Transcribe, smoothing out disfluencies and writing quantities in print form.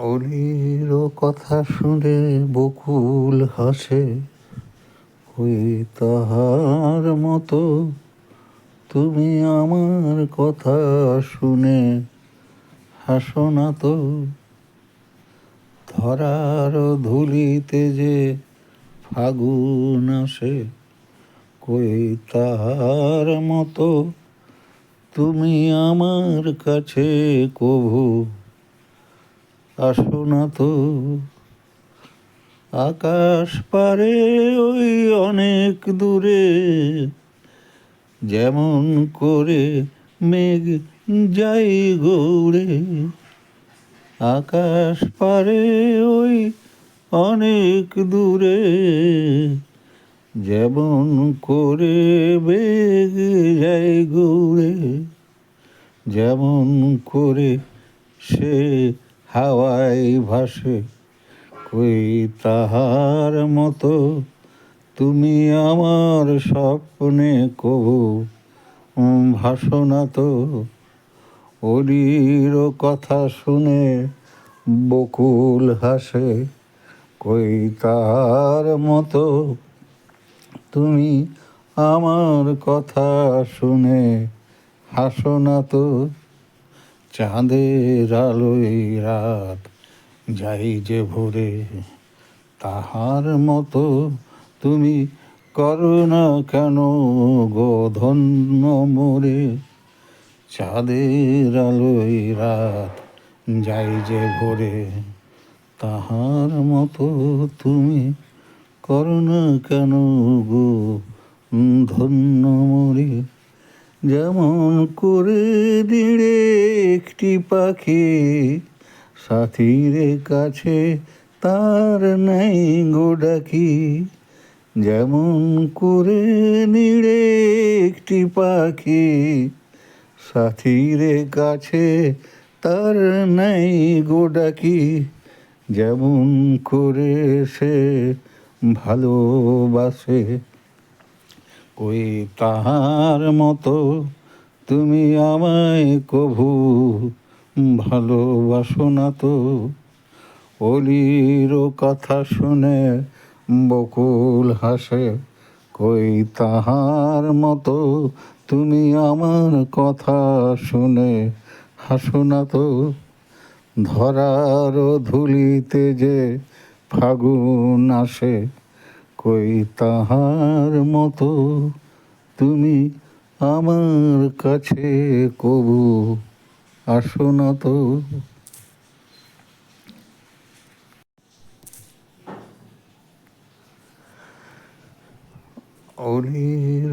অলির কথা শুনে বকুল হাসে, ওই তাহার মতো তুমি আমার কথা শুনে হাসো না তো। ধরার ধুলিতে যে ফাগুন আসে, কই তাহার মতো তুমি আমার কাছে কভু আসো না তো। আকাশ পারে ওই অনেক দূরে, যেমন করে মেঘ যাই গৌড়ে। আকাশ পারে ওই অনেক দূরে, যেমন করে মেঘ যাই গৌড়ে। যেমন করে সে হাওয়ায় ভাসে, কই তাহার মতো তুমি আমার স্বপ্নে কভু ভাসো না তো। অলির কথা শুনে বকুল হাসে, কই তাহার মতো তুমি আমার কথা শুনে হাসো না তো। চাঁদের আলোয় রাত যাই যে ভোরে, তাহার মতো তুমি করো না কেন গো ধন্য মোরে। চাঁদের আলোয় রাত যাই যে ভোরে, তাহার মতো তুমি করো না কেন গো ধন্য মোরে। যেমন করে দিলে একটি পাখি সাথীর কাছে তার নাই গো ডাকি। যেমন করে নিড়ে একটি পাখি সাথীর কাছে তার নাই গো ডাকি। যেমন করে সে ভালোবাসে, ওই তাহার মতো তুমি আমায় কভু ভালোবাসো না তো। অলির কথা শুনে বকুল হাসে, কই তাহার মতো তুমি আমার কথা শুনে হাসো না তো। ধরার ধুলিতে যে ফাগুন আসে, কই তাহার মতো তুমি আমার কাছে কভু আসো না তো। অলির